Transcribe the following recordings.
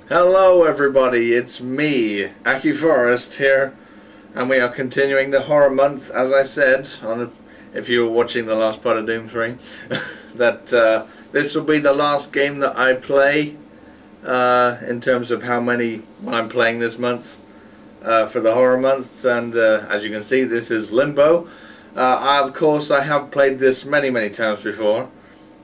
Hello everybody, it's me, Aki Forest here, and we are continuing the horror month, as I said, if you were watching the last part of Doom 3, that this will be the last game that I play, in terms of how many I'm playing this month, for the horror month, and as you can see, this is Limbo. Of course, I have played this many times before,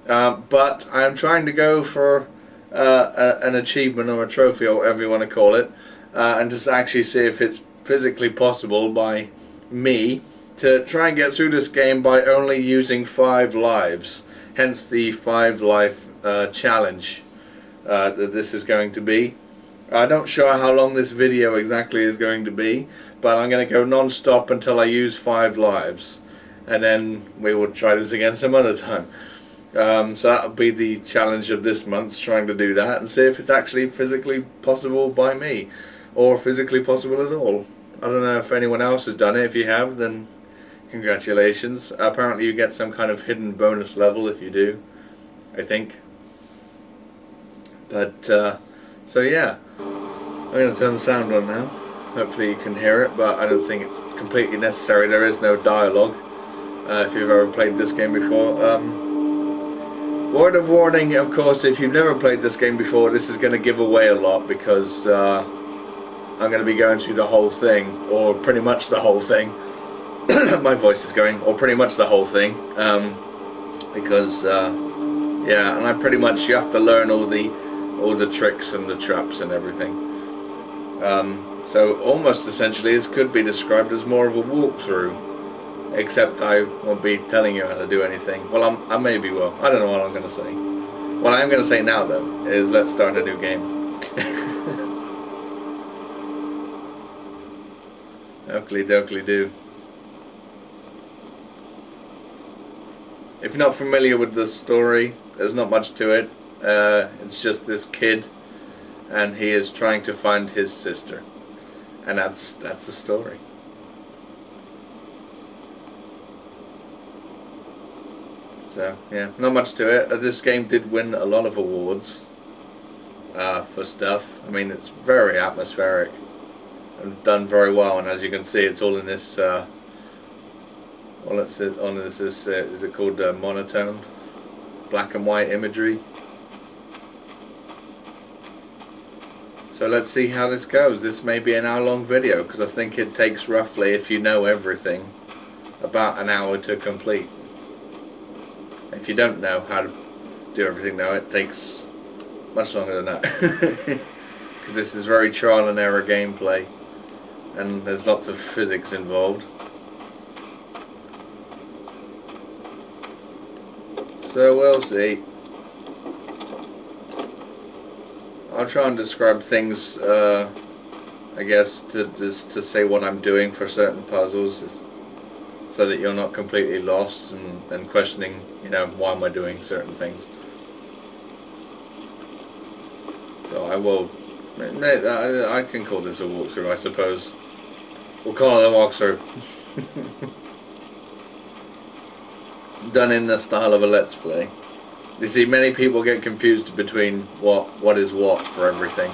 but I'm trying to go for an achievement or a trophy or whatever you want to call it, and just actually see if it's physically possible by me to try and get through this game by only using 5 lives, hence the 5 life challenge that this is going to be. I'm not sure how long this video exactly is going to be, but I'm going to go non-stop until I use 5 lives, and then we will try this again some other time. So that'll be the challenge of this month, trying to do that and see if it's actually physically possible by me, or physically possible at all. I don't know if anyone else has done it. If you have, then congratulations. Apparently you get some kind of hidden bonus level if you do, I think. But, so yeah, I'm going to turn the sound on now. Hopefully you can hear it, but I don't think it's completely necessary. There is no dialogue, if you've ever played this game before. Word of warning, of course, if you've never played this game before, this is going to give away a lot, because I'm going to be going through the whole thing, or pretty much the whole thing. My voice is going, or pretty much the whole thing, because yeah, and you have to learn all the tricks and the traps and everything. So almost essentially, this could be described as more of a walkthrough. Except I won't be telling you how to do anything. Well, I maybe will. I don't know what I'm going to say. What I'm going to say now, though, is let's start a new game. Oakley dokley do. If you're not familiar with the story, there's not much to it. It's just this kid, and he is trying to find his sister. And that's the story. So, yeah, not much to it. This game did win a lot of awards for stuff. I mean, it's very atmospheric and done very well, and as you can see, it's all in this, is it called monotone? Black and white imagery. So let's see how this goes. This may be an hour-long video, because I think it takes roughly, if you know everything, about an hour to complete. If you don't know how to do everything though, it takes much longer than that. Because this is very trial and error gameplay, and there's lots of physics involved. So we'll see. I'll try and describe things, I guess, to say what I'm doing for certain puzzles, so that you're not completely lost and questioning, why am I doing certain things. So I will, I can call this a walkthrough, I suppose. We'll call it a walkthrough. Done in the style of a Let's Play. You see, many people get confused between what is what for everything.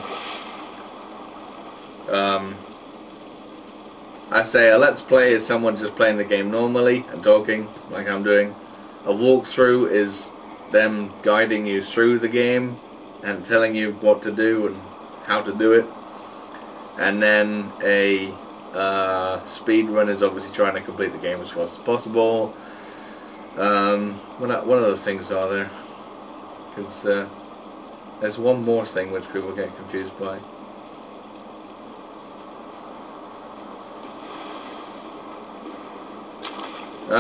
I say a Let's Play is someone just playing the game normally and talking, like I'm doing. A walkthrough is them guiding you through the game and telling you what to do and how to do it. And then a speed run is obviously trying to complete the game as fast as possible. What other things are there? Because there's one more thing which people get confused by.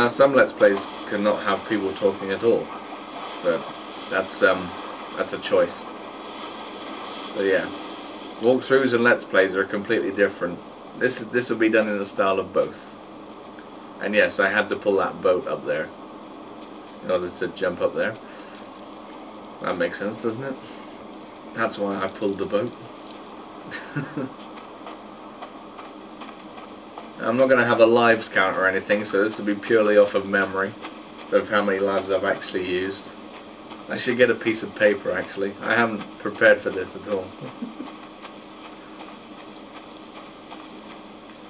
Some Let's Plays cannot have people talking at all, but that's a choice. So yeah, walkthroughs and Let's Plays are completely different. This will be done in the style of both. And yes, I had to pull that boat up there in order to jump up there. That makes sense, doesn't it? That's why I pulled the boat. I'm not going to have a lives count or anything, so this will be purely off of memory of how many lives I've actually used. I should get a piece of paper, actually. I haven't prepared for this at all.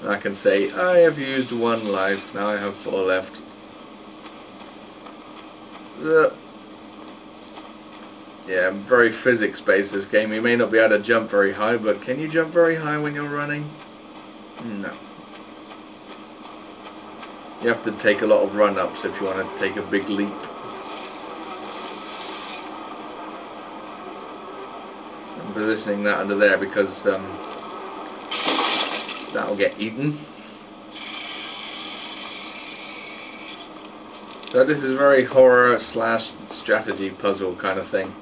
I can say, I have used 1 life, now I have 4 left. Yeah, very physics-based this game. You may not be able to jump very high, but can you jump very high when you're running? No. You have to take a lot of run-ups if you want to take a big leap. I'm positioning that under there because that'll get eaten. So this is very horror / strategy puzzle kind of thing.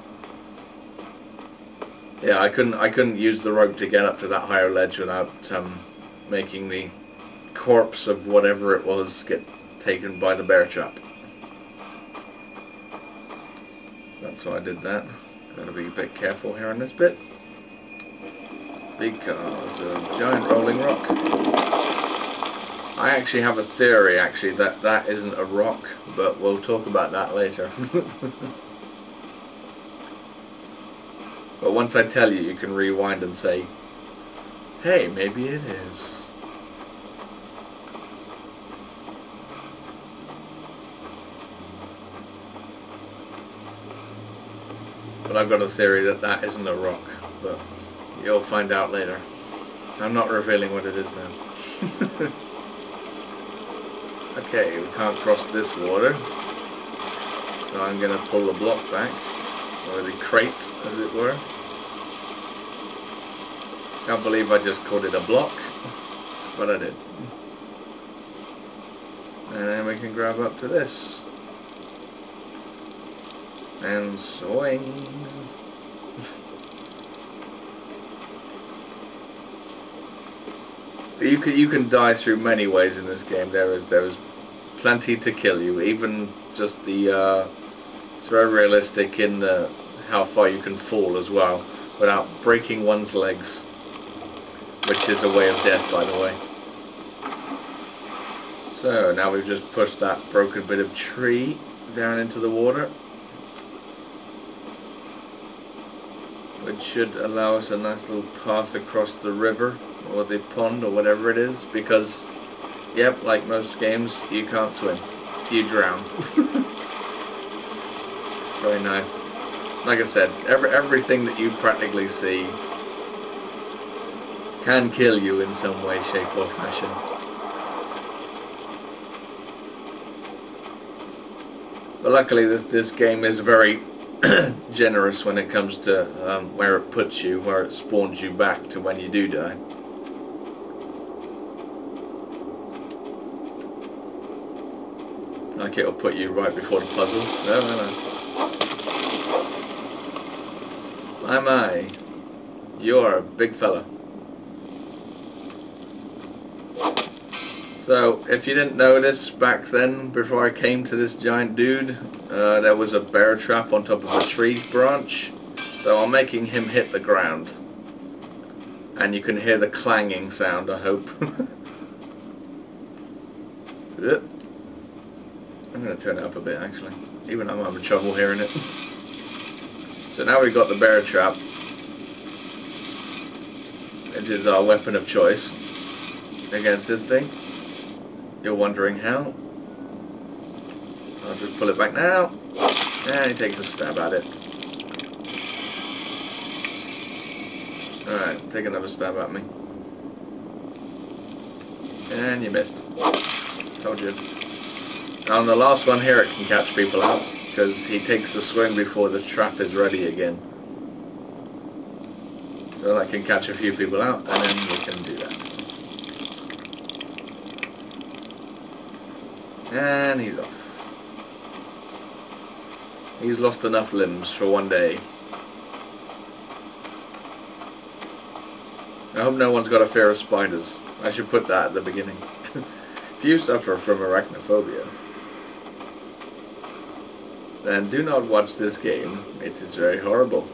Yeah, I couldn't use the rope to get up to that higher ledge without making the corpse of whatever it was get taken by the bear trap. That's why I did that. Gotta be a bit careful here on this bit because of giant rolling rock. I actually have a theory that that isn't a rock, but we'll talk about that later. But once I tell you, you can rewind and say, hey, maybe it is. But I've got a theory that that isn't a rock, but you'll find out later. I'm not revealing what it is now. Okay, we can't cross this water, so I'm going to pull the block back, or the crate as it were. Can't believe I just called it a block, but I did. And then we can grab up to this. And swing. You can die through many ways in this game. There is plenty to kill you. Even just the it's very realistic in how far you can fall as well without breaking one's legs, which is a way of death, by the way. So now we've just pushed that broken bit of tree down into the water, which should allow us a nice little path across the river or the pond or whatever it is, because yep, like most games, you can't swim, you drown. It's very nice. Like I said, everything that you practically see can kill you in some way, shape or fashion. But luckily this game is very generous when it comes to where it puts you, where it spawns you back to when you do die. Like it'll put you right before the puzzle. No. My, you're a big fella. So, if you didn't notice, back then, before I came to this giant dude, there was a bear trap on top of a tree branch. So I'm making him hit the ground. And you can hear the clanging sound, I hope. I'm going to turn it up a bit, actually. Even I'm having trouble hearing it. So now we've got the bear trap. It is our weapon of choice against this thing. You're wondering how? I'll just pull it back now. And he takes a stab at it. Alright, take another stab at me. And you missed. Told you. On the last one here it can catch people out, because he takes the swing before the trap is ready again. So that can catch a few people out, and then we can do that. And he's off. He's lost enough limbs for one day. I hope no one's got a fear of spiders. I should put that at the beginning. If you suffer from arachnophobia, then do not watch this game. It is very horrible.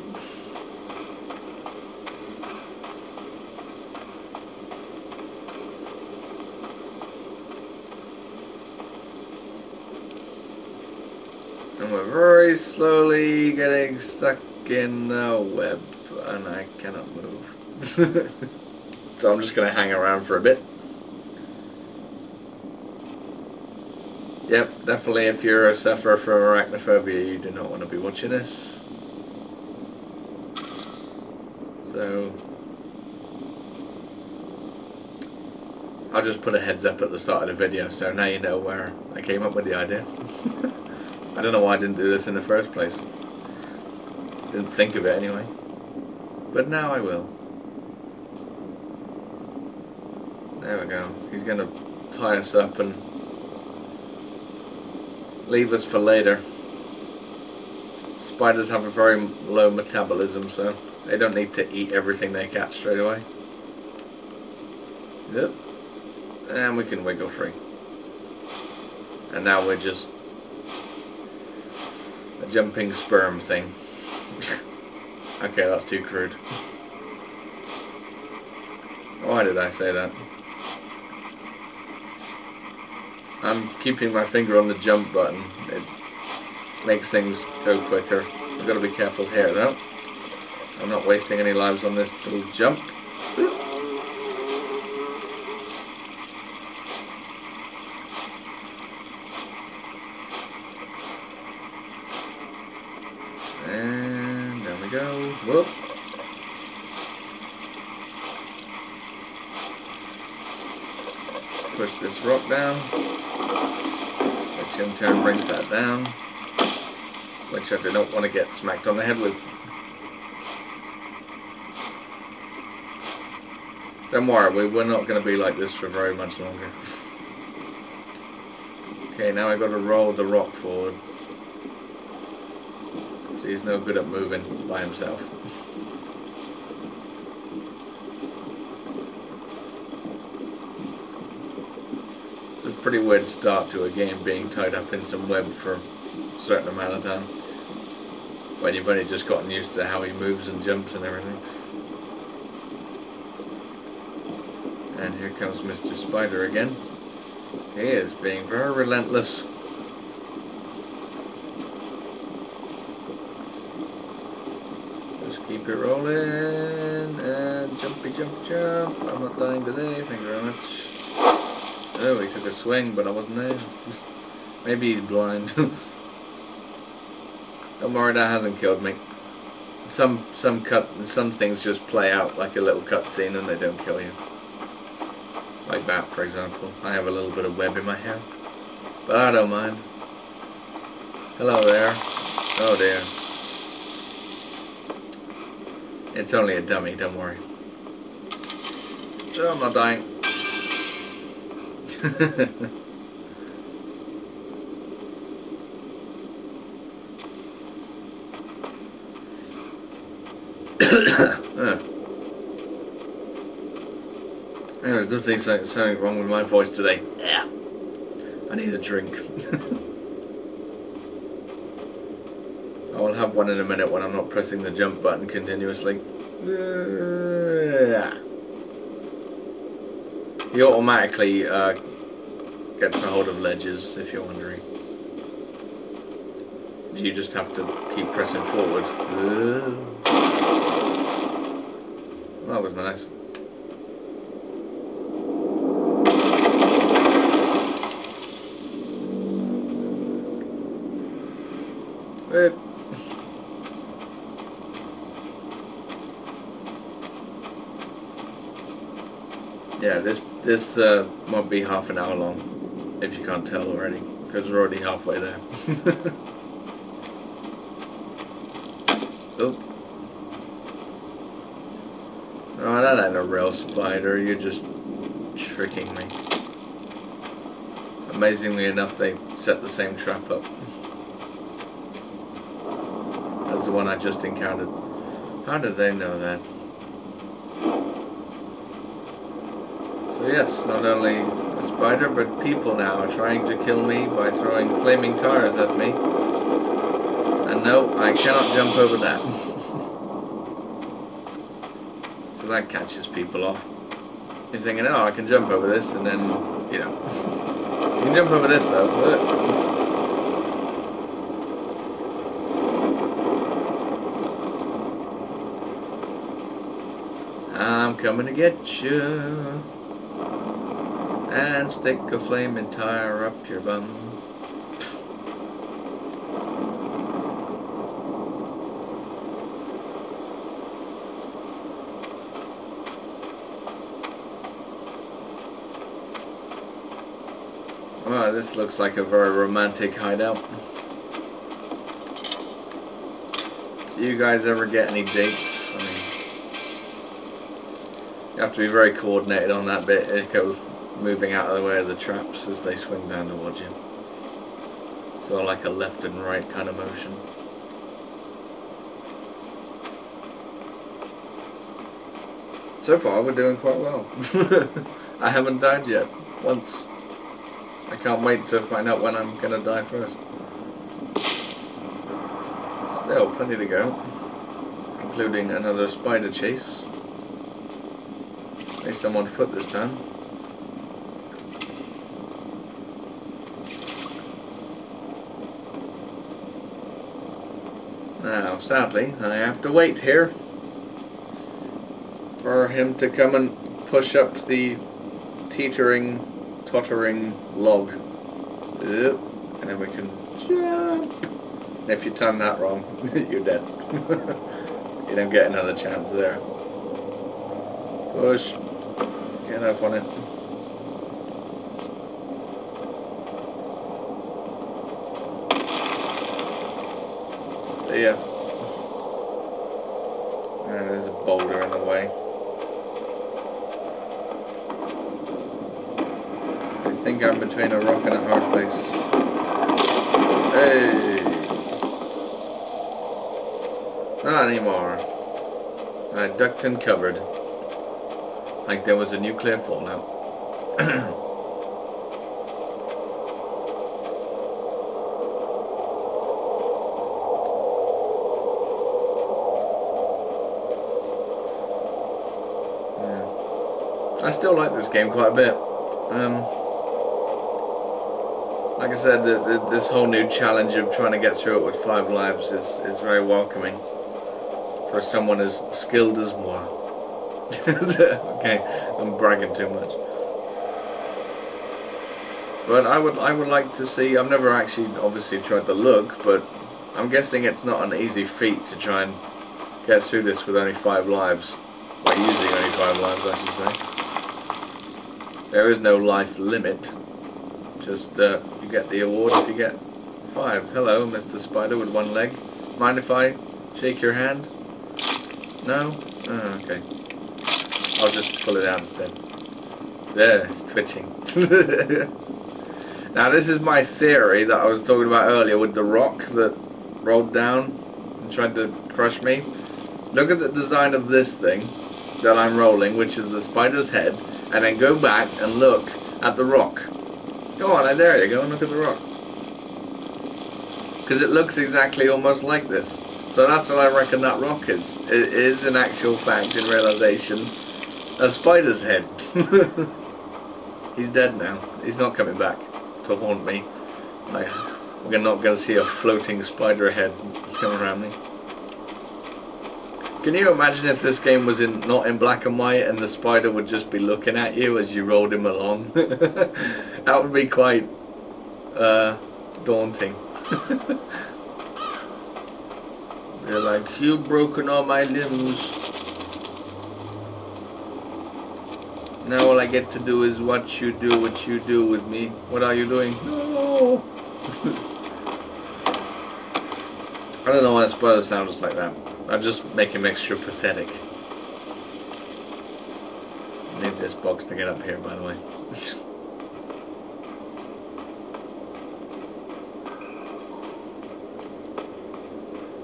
And we're very slowly getting stuck in the web, and I cannot move. So I'm just going to hang around for a bit. Yep, definitely if you're a sufferer from arachnophobia, you do not want to be watching this. So I'll just put a heads up at the start of the video, so now you know where I came up with the idea. I don't know why I didn't do this in the first place. Didn't think of it anyway. But now I will. There we go. He's going to tie us up and leave us for later. Spiders have a very low metabolism, so they don't need to eat everything they catch straight away. Yep. And we can wiggle free. And now we're just a jumping sperm thing. Okay, that's too crude. Why did I say that? I'm keeping my finger on the jump button. It makes things go quicker. I've got to be careful here though. I'm not wasting any lives on this little jump. And there we go. Whoop. Push this rock down, which in turn brings that down, which I do not want to get smacked on the head with. Don't worry, we're not going to be like this for very much longer. Okay, now I've got to roll the rock forward. So he's no good at moving by himself. It's a pretty weird start to a game, being tied up in some web for a certain amount of time, when you've only just gotten used to how he moves and jumps and everything. And here comes Mr. Spider again. He is being very relentless. Just keep it rolling and jumpy jump jump. I'm not dying today, thank you very much. Oh, he took a swing, but I wasn't there. Maybe he's blind. Don't worry, that hasn't killed me. Some things just play out like a little cutscene and they don't kill you. Like that, for example. I have a little bit of web in my hair, but I don't mind. Hello there. Oh dear. It's only a dummy, don't worry. Oh, I'm not dying. There's nothing something wrong with my voice today. Yeah. I need a drink. I will have one in a minute when I'm not pressing the jump button continuously. He automatically gets a hold of ledges, if you're wondering. You just have to keep pressing forward. That was nice. Yeah, this won't be half an hour long, if you can't tell already, because we're already halfway there. Oh. Oh, that ain't a real spider, you're just tricking me. Amazingly enough, they set the same trap up as the one I just encountered. How did they know that? So yes, not only a spider, but people now are trying to kill me by throwing flaming tires at me. And no, I cannot jump over that. So that catches people off. You're thinking, oh, I can jump over this, and then, you know. You can jump over this though. I'm coming to get you and stick a flaming tire up your bum. Oh, this looks like a very romantic hideout. Do you guys ever get any dates? I mean, you have to be very coordinated on that bit. It goes moving out of the way of the traps as they swing down towards you. So like a left and right kind of motion. So far we're doing quite well. I haven't died yet, once. I can't wait to find out when I'm gonna die first. Still plenty to go, including another spider chase. At least I'm on foot this time. Now, sadly, I have to wait here for him to come and push up the teetering, tottering log. And then we can jump. And if you time that wrong, you're dead. You don't get another chance there. Push. Get up on it. See ya. There's a boulder in the way. I think I'm between a rock and a hard place. Hey! Not anymore. I ducked and covered. Like there was a nuclear fallout. I still like this game quite a bit. Like I said, this whole new challenge of trying to get through it with 5 lives is very welcoming for someone as skilled as moi. Okay, I'm bragging too much. But I would like to see. I've never actually obviously tried the look, but I'm guessing it's not an easy feat to try and get through this with only 5 lives. Well, using only 5 lives, I should say. There is no life limit. Just you get the award if you get 5. Hello, Mr. Spider with 1 leg. Mind if I shake your hand? No? Oh, okay. I'll just pull it out instead. There, it's twitching. Now this is my theory that I was talking about earlier with the rock that rolled down and tried to crush me. Look at the design of this thing that I'm rolling, which is the spider's head, and then go back and look at the rock. Go on, there you go, and look at the rock. Because it looks exactly almost like this. So that's what I reckon that rock is. It is in actual fact, in realization, a spider's head. He's dead now. He's not coming back to haunt me. We're not going to see a floating spider head come around me. Can you imagine if this game was not in black and white and the spider would just be looking at you as you rolled him along? That would be quite daunting. They're like, you've broken all my limbs. Now all I get to do is watch you do what you do with me. What are you doing? No! I don't know why the spider sounds like that. I just make him extra pathetic. I need this box to get up here, by the way.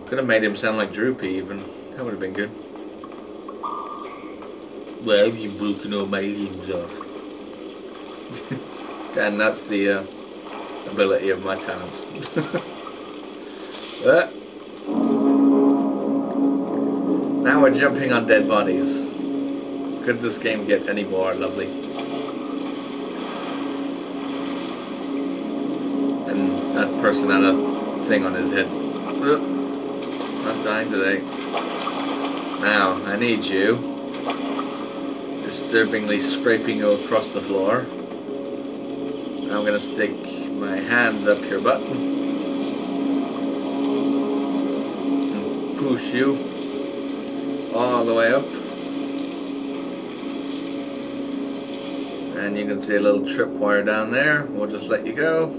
Could have made him sound like Droopy even. That would have been good. Well, you've broken all my limbs off. And that's the ability of my talents. Now we're jumping on dead bodies. Could this game get any more lovely? And that person had a thing on his head. Not dying today. Now, I need you. Disturbingly scraping you across the floor. Now I'm gonna stick my hands up your butt. And push you all the way up. And you can see a little tripwire down there. We'll just let you go.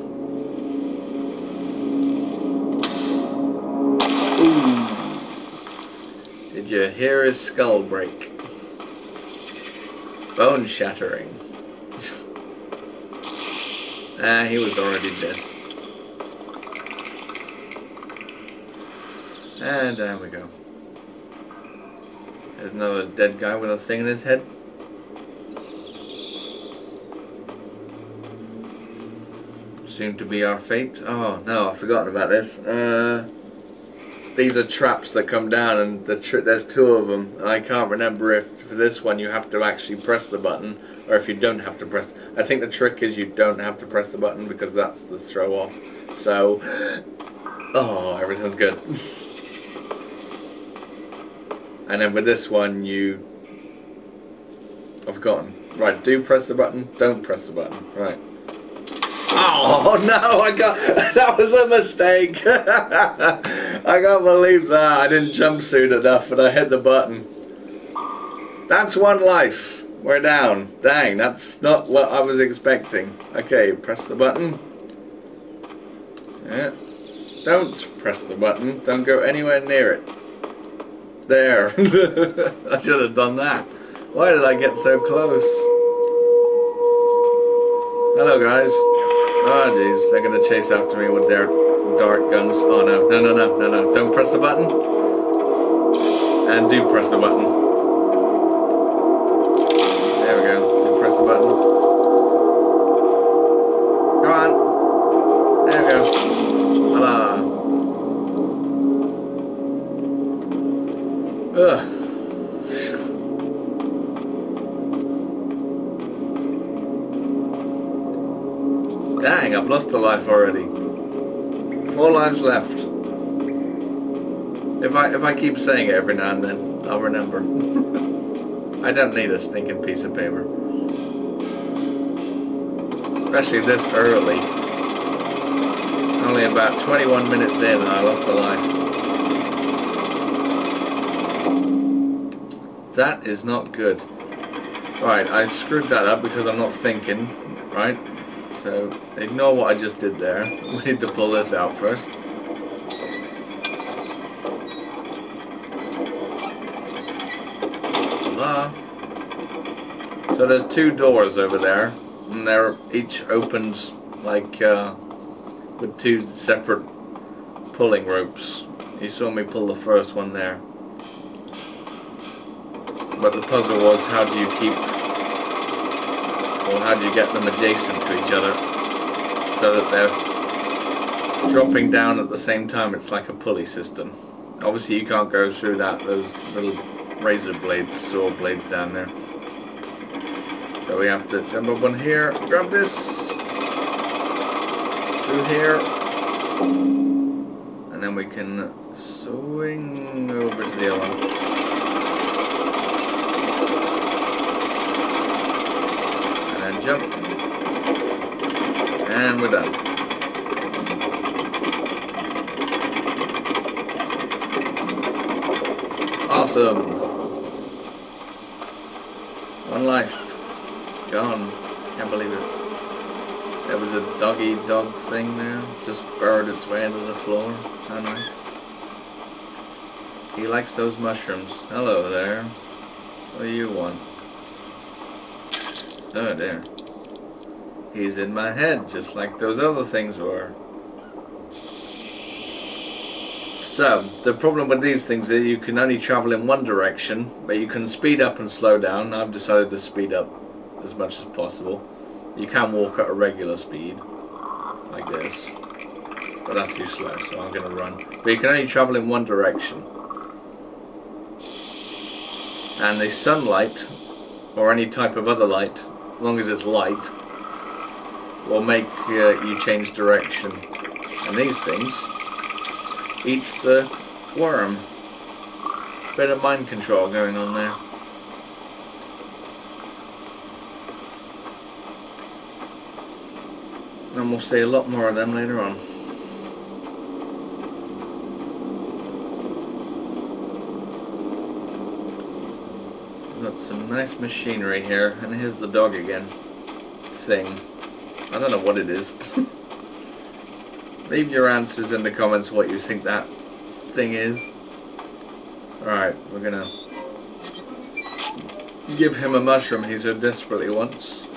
Ooh. Did you hear his skull break? Bone shattering. He was already dead. And there we go. There's another dead guy with a thing in his head. Soon to be our fate. Oh no, I've forgotten about this. These are traps that come down, and there's two of them. And I can't remember if for this one you have to actually press the button, or if you don't have to press. I think the trick is you don't have to press the button because that's the throw off. So, oh, everything's good. And then with this one, I've forgotten. Right, do press the button, don't press the button. Right. Oh no, that was a mistake. I can't believe that. I didn't jumpsuit enough and I hit the button. That's one life. We're down. Dang, that's not what I was expecting. Okay, press the button. Yeah. Don't press the button. Don't go anywhere near it. There. I should have done that. Why did I get so close? Hello guys. Oh jeez, they're gonna chase after me with their dart guns. Oh no, no. Don't press the button. And do press the button. There we go. Do press the button. Come on. There we go. Voila. Ugh. Dang, I've lost a life already. 4 lives left. If I keep saying it every now and then, I'll remember. I don't need a stinking piece of paper. Especially this early. Only about 21 minutes in and I lost a life. That is not good. Right, I screwed that up because I'm not thinking, right? So, ignore what I just did there. We need to pull this out first. Voila. So there's 2 doors over there, and they're each opened like with 2 separate pulling ropes. You saw me pull the first one there. But the puzzle was, how do you keep... Well, how do you get them adjacent to each other so that they're dropping down at the same time? It's like a pulley system. Obviously you can't go through those little razor blades, saw blades down there. So we have to jump up on here, grab this, through here, and then we can swing over to the other one. Jump, and we're done. Awesome. 1 life gone. Can't believe it. There was a doggy dog thing there, just burrowed its way into the floor. How nice. He likes those mushrooms. Hello there. What do you want? Oh, there. He's in my head, just like those other things were. So, the problem with these things is you can only travel in one direction, but you can speed up and slow down. I've decided to speed up as much as possible. You can walk at a regular speed, like this, but that's too slow, so I'm going to run. But you can only travel in one direction. And the sunlight, or any type of other light, as long as it's light, will make you change direction. And these things eat the worm. Bit of mind control going on there. And we'll see a lot more of them later on. Got some nice machinery here, and here's the dog again. thing. I don't know what it is. Leave your answers in the comments what you think that thing is. Alright, we're gonna give him a mushroom he so desperately wants.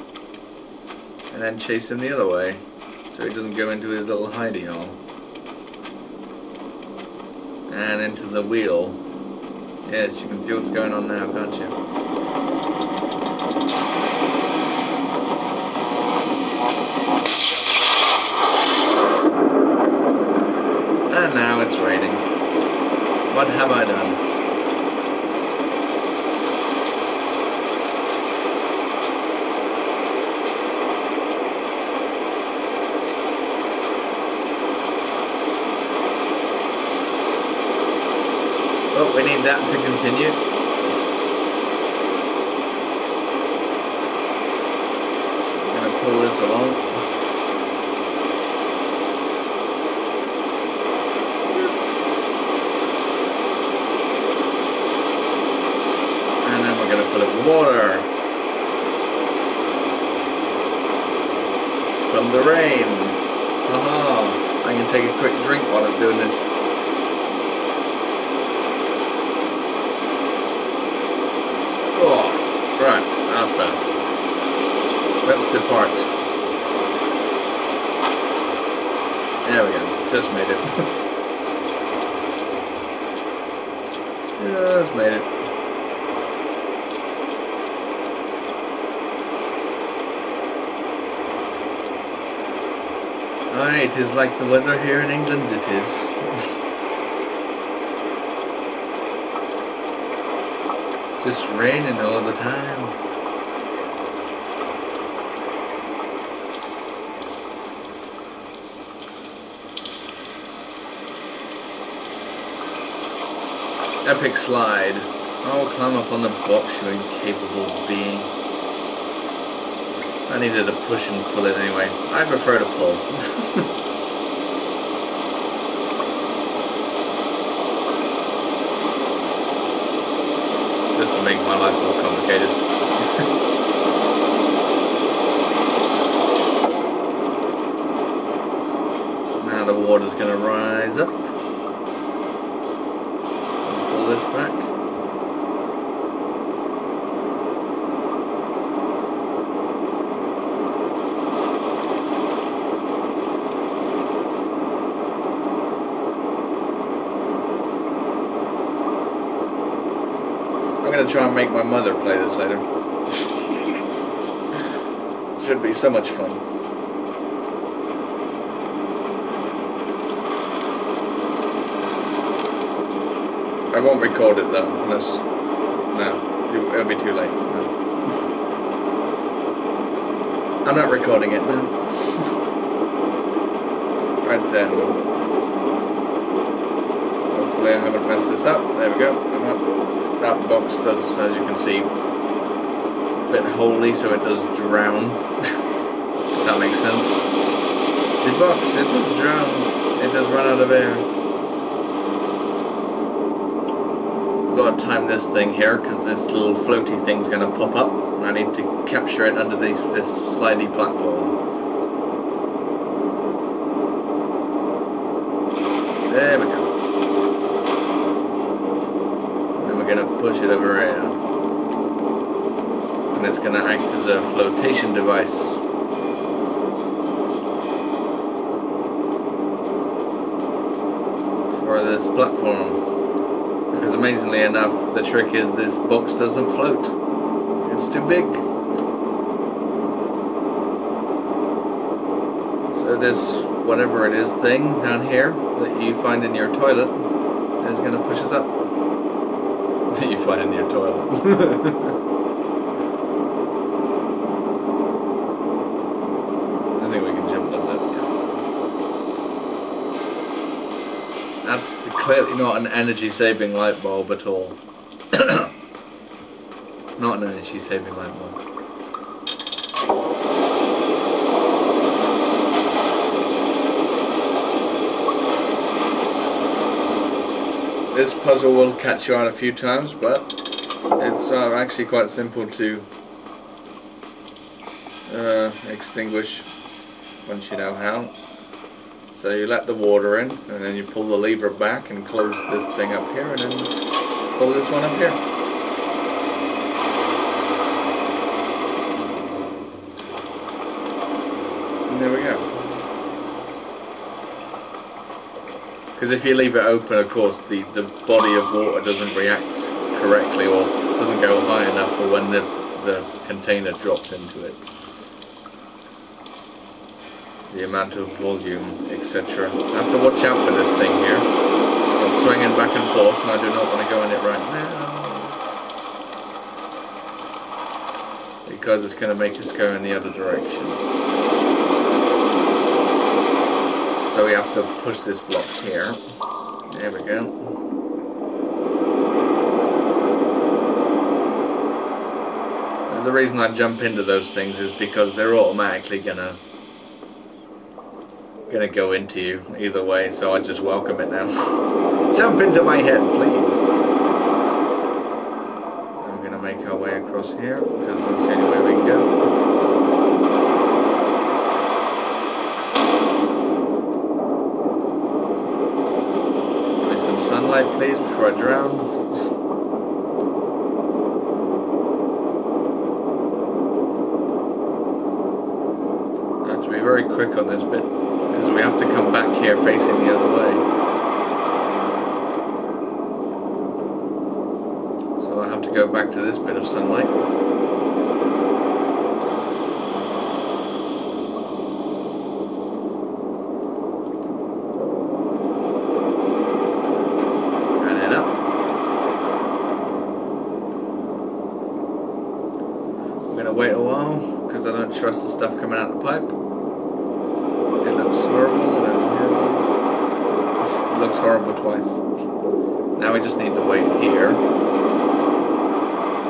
And then chase him the other way, so he doesn't go into his little hidey hole. And into the wheel. Yes, you can see what's going on now, can't you? And now it's raining. What have I done? Oh, we need that to continue. I'm going to pull this along. And then we're going to fill it with water. From the rain. Haha. I can take a quick drink while it's doing this. Oh, right, that's better. Let's depart. There we go, just made it. Just made it. Alright, it is like the weather here in England, it is. Just raining all the time. Epic slide. Oh, climb up on the box, you incapable being. I needed to push and pull it anyway. I prefer to pull. Just to make my life more complicated. Now the water's going to rise up. I'll pull this back. I'm going to try and make my mother play this later. Should be so much fun. I won't record it though, unless... No, it'll be too late. No. I'm not recording it now. Right then. Hopefully I haven't messed this up. There we go, I'm up. That box does, as you can see, a bit holy, so it does drown. If that makes sense. The box, it was drowned. It does run out of air. I've got to time this thing here, because this little floaty thing's going to pop up. And I need to capture it underneath this slidey platform. There we go. We're going to push it over here, and it's going to act as a flotation device for this platform, because amazingly enough the trick is this box doesn't float, it's too big. So this whatever it is thing down here that you find in your toilet is going to push us up. That you find in your toilet. I think we can jump down that. Yeah. That's clearly not an energy-saving light bulb at all. Not an energy-saving light bulb. This puzzle will catch you out a few times, but it's actually quite simple to extinguish once you know how. So you let the water in, and then you pull the lever back and close this thing up here, and then pull this one up here. And there we go. Because if you leave it open, of course, the body of water doesn't react correctly, or doesn't go high enough for when the container drops into it. The amount of volume, etc. I have to watch out for this thing here. It's swinging back and forth, and I do not want to go in it right now. Because it's going to make us go in the other direction. So we have to push this block here. There we go. And the reason I jump into those things is because they're automatically gonna go into you either way, so I just welcome it now. Jump into my head, please. I'm gonna make our way across here because that's the only way we can go. Give me some sunlight, please, before I drown. I have to be very quick on this bit, because we have to come back here facing the other way. So I have to go back to this bit of sunlight. And then up. I'm going to wait a while, because I don't trust the stuff coming out the pipe. It looks horrible and then horrible. It looks horrible twice. Now we just need to wait here.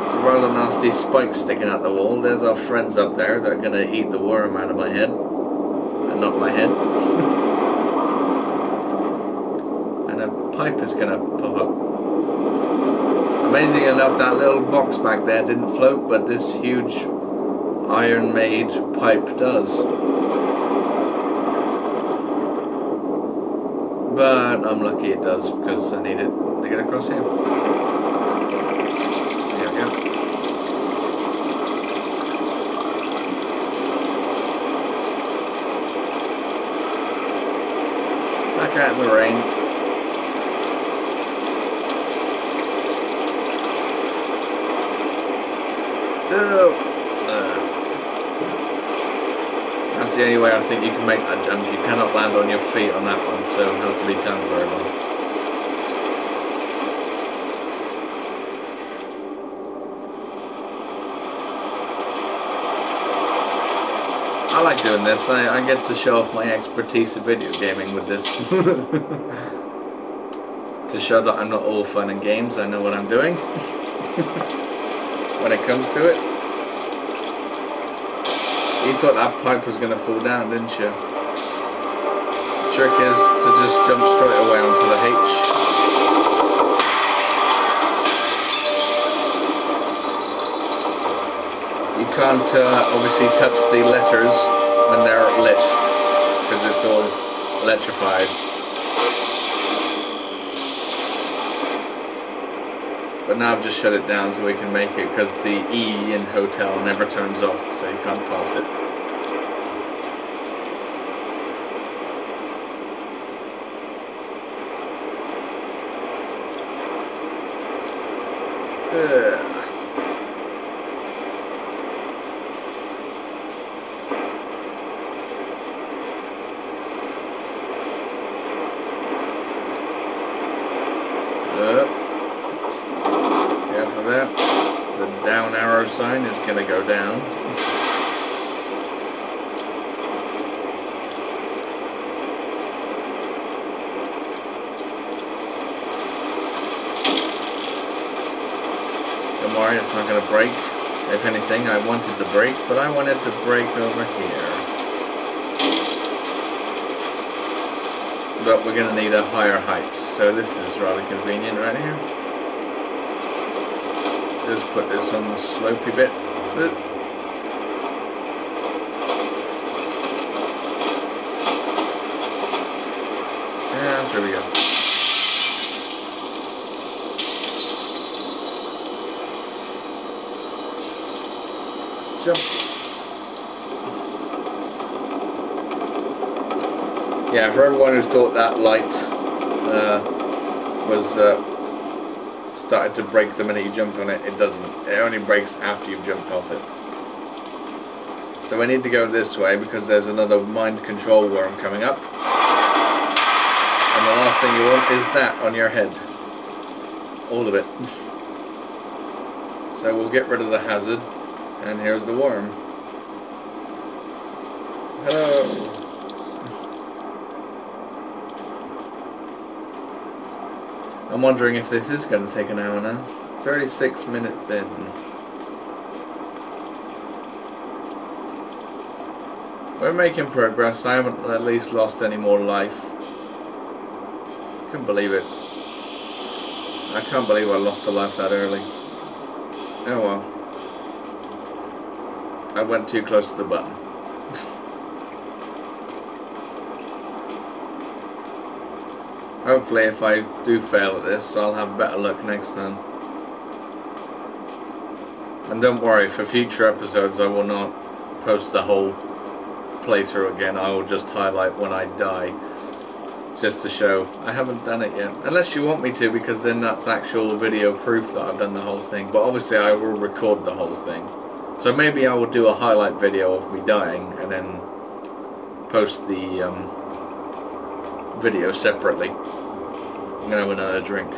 It's a rather nasty spike sticking out the wall. There's our friends up there that are going to eat the worm out of my head. And not my head. And a pipe is going to pop up. Amazing enough, that little box back there didn't float, but this huge iron-made pipe does. But I'm lucky it does, because I need it to get across here. There we go. Back out in the rain. That's the only way I think you can make that jump. You cannot land on your feet on that one, so it has to be timed very well. I like doing this. I get to show off my expertise of video gaming with this. To show that I'm not all fun and games, I know what I'm doing. When it comes to it. You thought that pipe was going to fall down, didn't you? The trick is to just jump straight away onto the H. You can't obviously touch the letters when they're lit, because it's all electrified. But now I've just shut it down so we can make it, because the E in hotel never turns off, so you can't pass it. After that, the down arrow sign is going to go down. Don't worry, it's not going to break. If anything, I wanted to break, but I wanted to break over here. But we're going to need a higher height, so this is rather convenient right here. Just put this on the slopey bit. here we go. Jump. Yeah, for everyone who thought that light was started to break the minute you jumped on it, it doesn't. It only breaks after you've jumped off it. So we need to go this way because there's another mind control worm coming up. And the last thing you want is that on your head. All of it. So we'll get rid of the hazard. And here's the worm. Hello. I'm wondering if this is going to take an hour now. 36 minutes in. We're making progress. I haven't at least lost any more life. Can't believe it. I can't believe I lost a life that early. Oh well. I went too close to the button. Hopefully if I do fail at this, I'll have better luck next time. And don't worry, for future episodes I will not post the whole playthrough again. I will just highlight when I die, just to show I haven't done it yet. Unless you want me to, because then that's actual video proof that I've done the whole thing. But obviously I will record the whole thing. So maybe I will do a highlight video of me dying and then post the video separately. I'm gonna have another drink.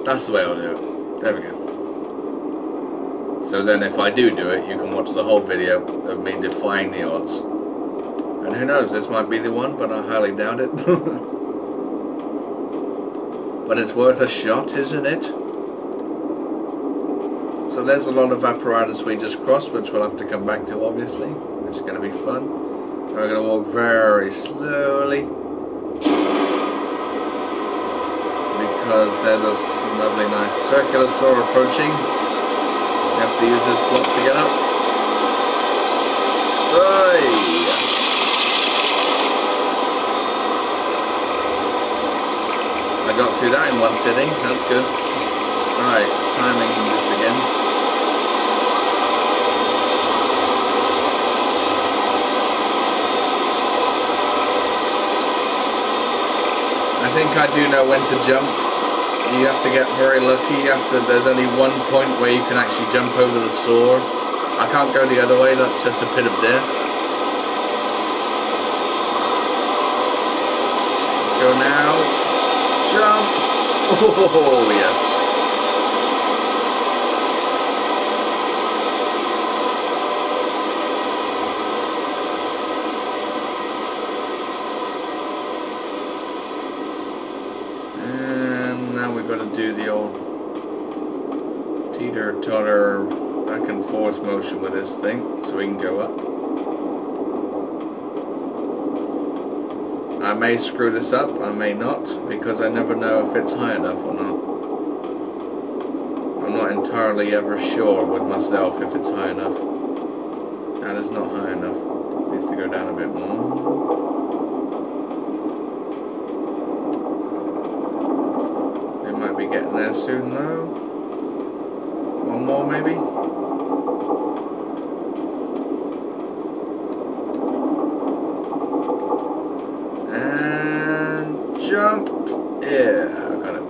That's the way I'll do it. There we go. So then if I do it, you can watch the whole video of me defying the odds. And who knows, this might be the one, but I highly doubt it. But it's worth a shot, isn't it? So there's a lot of apparatus we just crossed, which we'll have to come back to, obviously, which is going to be fun. And we're going to walk very slowly, because there's a lovely nice circular saw approaching. You have to use this block to get up. Hey! I got through that in one sitting, that's good. Alright, timing this again. I think I do know when to jump. You have to get very lucky. There's only one point where you can actually jump over the saw. I can't go the other way, that's just a pit of death. Let's go now. Jump! Oh, yes. And now we've got to do the old teeter-totter back and forth motion with this thing so we can go up. I may screw this up, I may not, because I never know if it's high enough or not. I'm not entirely ever sure with myself if it's high enough. That is not high enough. It needs to go down a bit more. We might be getting there soon though. One more maybe? Jump! Yeah, I got it.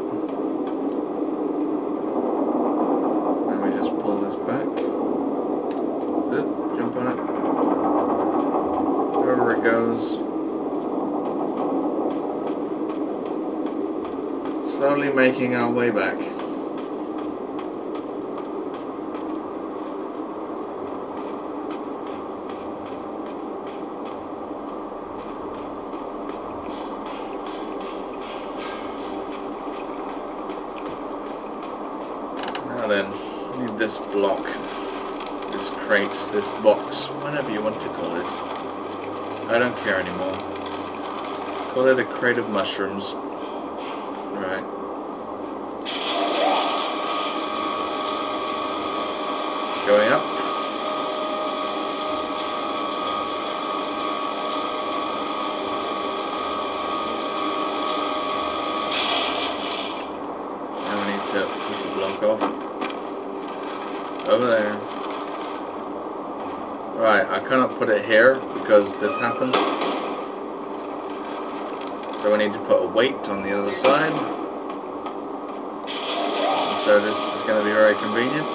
Now we just pull this back. Oop, jump on it. Wherever it goes. Slowly making our way back. Then, need this block, this crate, this box, whatever you want to call it. I don't care anymore. Call it a crate of mushrooms. Alright. to push the block off. Over there. Right, I cannot put it here because this happens. So we need to put a weight on the other side. And so this is going to be very convenient.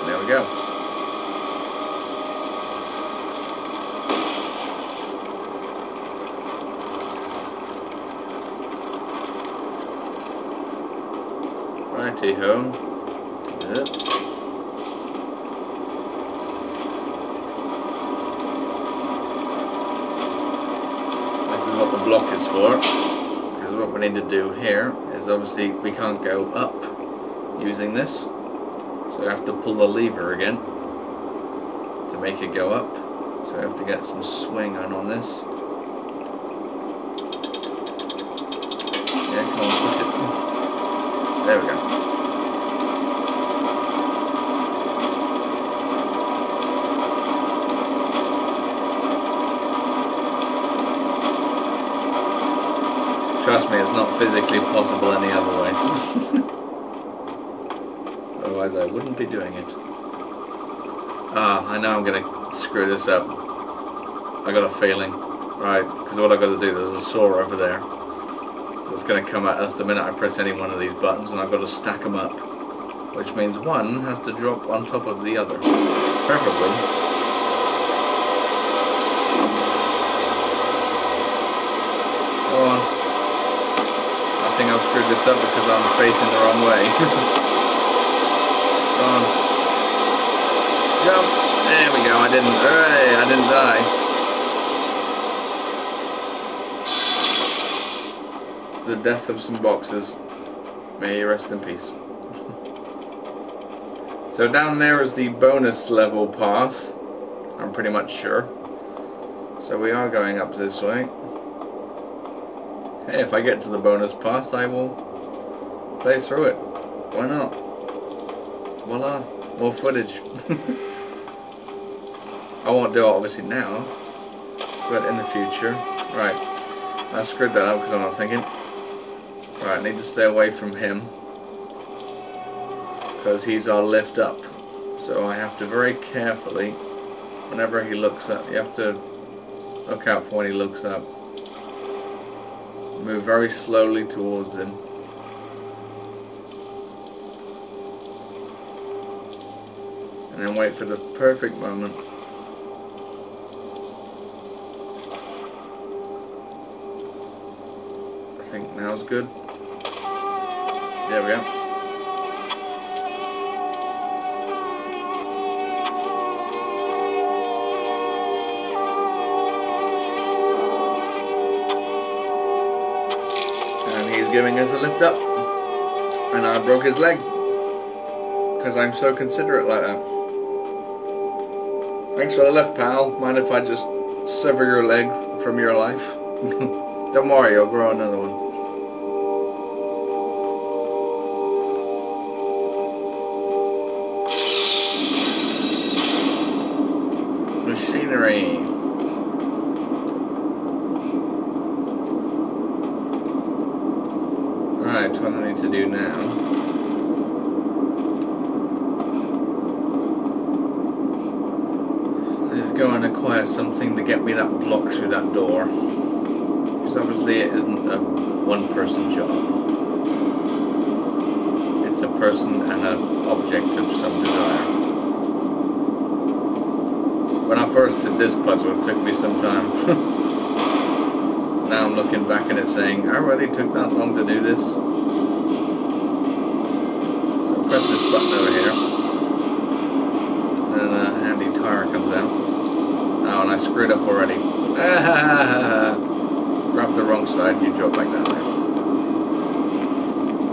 And there we go. Righty-ho. Yep. This is what the block is for, because what we need to do here is obviously we can't go up using this, so we have to pull the lever again to make it go up. So we have to get some swing on this. Yeah, come on, push it. There we go. Trust me, it's not physically possible any other way. Otherwise I wouldn't be doing it. Ah, I know I'm going to screw this up. I got a feeling. Right, because what I've got to do, there's a saw over there that's going to come at us the minute I press any one of these buttons, and I've got to stack them up. Which means one has to drop on top of the other. Preferably. Go on. I think I've screwed this up because I'm facing the wrong way. Go on. Jump! There we go, I didn't. Hooray, I didn't die. The death of some boxes. May you rest in peace. So down there is the bonus level path. I'm pretty much sure. So we are going up this way. Hey, if I get to the bonus path, I will play through it. Why not? Voila, more footage. I won't do it obviously now, but in the future. Right, I screwed that up because I'm not thinking. Right, I need to stay away from him because he's our lift up. So I have to very carefully, whenever he looks up, you have to look out for when he looks up. Move very slowly towards him. And then wait for the perfect moment. I think now's good. There we go. Giving us a lift up, and I broke his leg because I'm so considerate like that. Thanks for the lift, pal. Mind if I just sever your leg from your life? Don't worry, I'll grow another one. Machinery. Right, what I need to do now is go and acquire something to get me that block through that door. Because obviously it isn't a one-person job. It's a person and an object of some desire. When I first did this puzzle, it took me some time. Now I'm looking back at it saying, I really took that long to do this. So press this button over here. And then a handy tire comes out. Oh, and I screwed up already. Grab the wrong side, you drop like that now.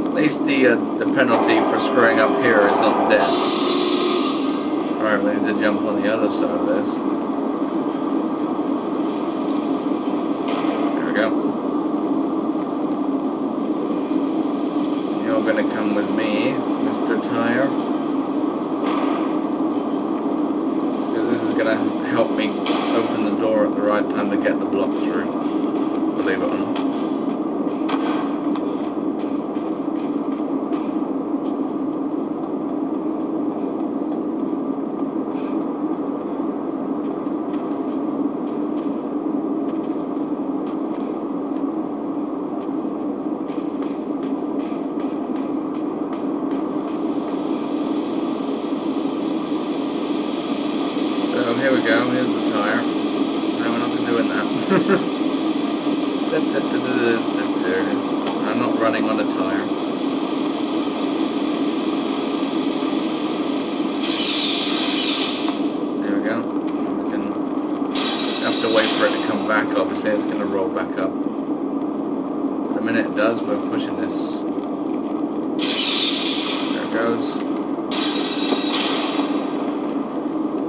At least the penalty for screwing up here is not death. Alright, we need to jump on the other side of this. You're going to come with me, Mr. Tire, because this is going to help me open the door at the right time to get the block through. believe it or not. So here we go, here's the tyre. No, we're not doing that. I'm not running on a tyre. There we go. We can have to wait for it to come back. Obviously it's going to roll back up. The minute it does, we're pushing this. There it goes.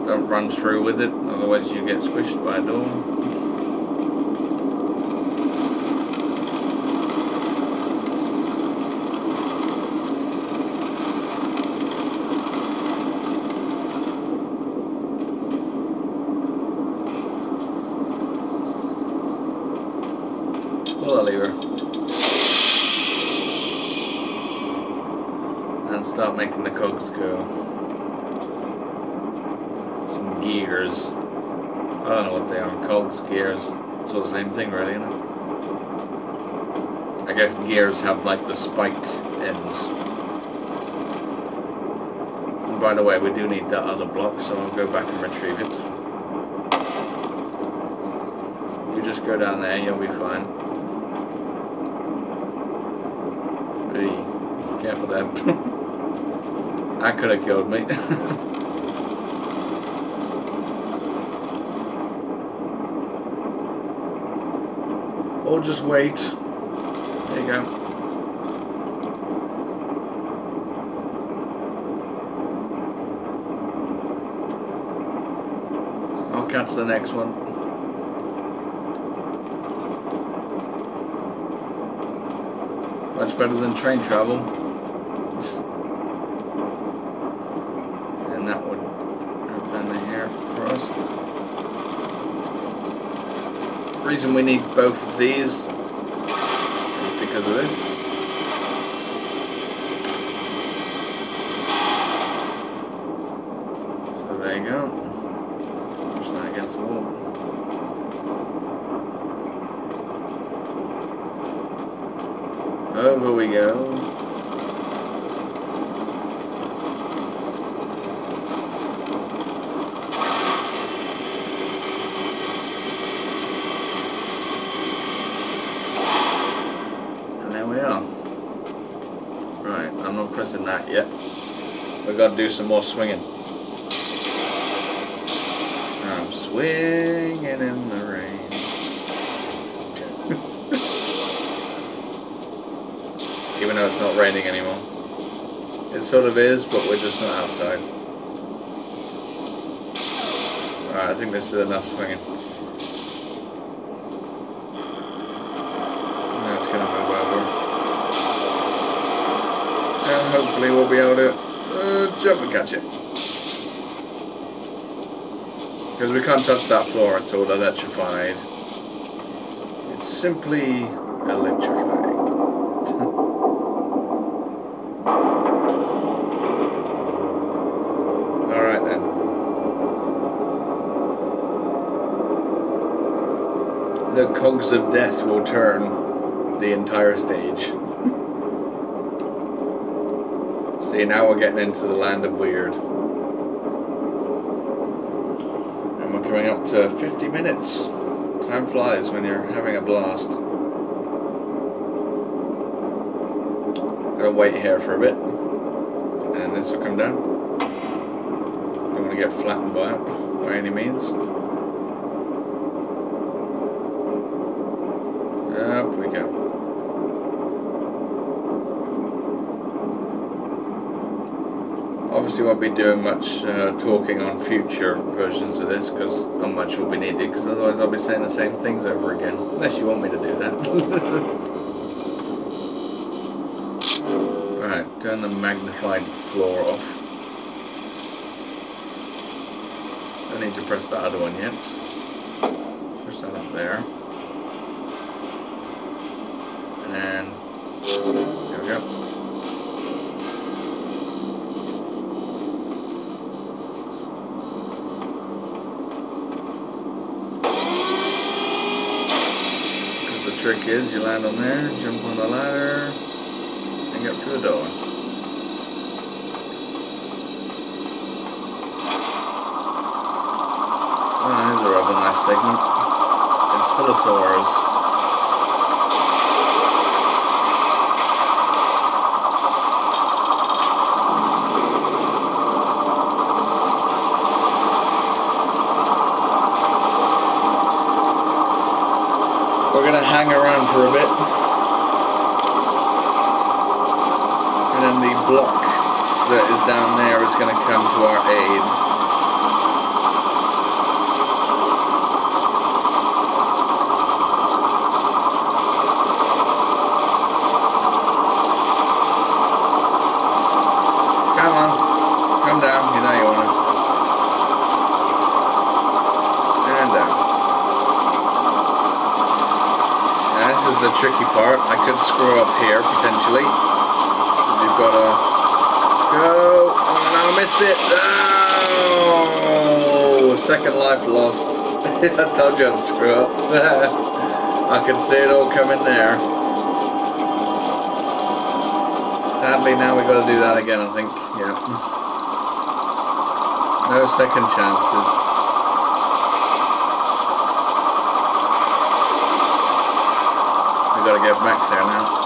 Don't run through with it, otherwise you get squished by a door. Pull the lever. And start making the cogs go. Some gears. I don't know what they are. Cogs, gears. It's all the same thing really, isn't it? I guess gears have like the spike ends. And by the way, we do need that other block, so I'll go back and retrieve it. You just go down there, you'll be fine. Be careful there. That could have killed me. Or just wait. There you go. I'll catch the next one. Much better than train travel. And that would go down here for us. The reason we need both of these is because of this. So there you go. Push that against the wall. Over we go. Right, I'm not pressing that yet. We've got to do some more swinging. I'm swinging in the rain. Even though it's not raining anymore. It sort of is, but we're just not outside. Alright, I think this is enough swinging. Now it's going to move over. And hopefully we'll be able to jump and catch it. Because we can't touch that floor, it's all electrified. It's simply electrifying. Alright then. The cogs of death will turn the entire stage. See, now we're getting into the land of weird. And we're coming up to 50 minutes. Time flies when you're having a blast. Gotta wait here for a bit. And this will come down. Don't want to get flattened by it, by any means. Up we go. Obviously won't be doing much talking on future versions of this because not much will be needed, because otherwise I'll be saying the same things over again, unless you want me to do that. Alright, turn the magnified floor off. Don't need to press the other one yet. Push that up there. And there we go. The trick is you land on there, jump on the ladder, and get through the door. Oh, here's a rather nice segment. It's full of swords. We're going to hang around for a bit, and then the block that is down there is going to come to our aid. Come on, come down, you know you want to. And down. This is the tricky part. I could screw up here potentially. You've got to go. Oh no, I missed it. Oh, second life lost. I told you I'd screw up. I could see it all coming there. Sadly, now we've got to do that again, I think. Yeah. No second chances. We've got to get back there now.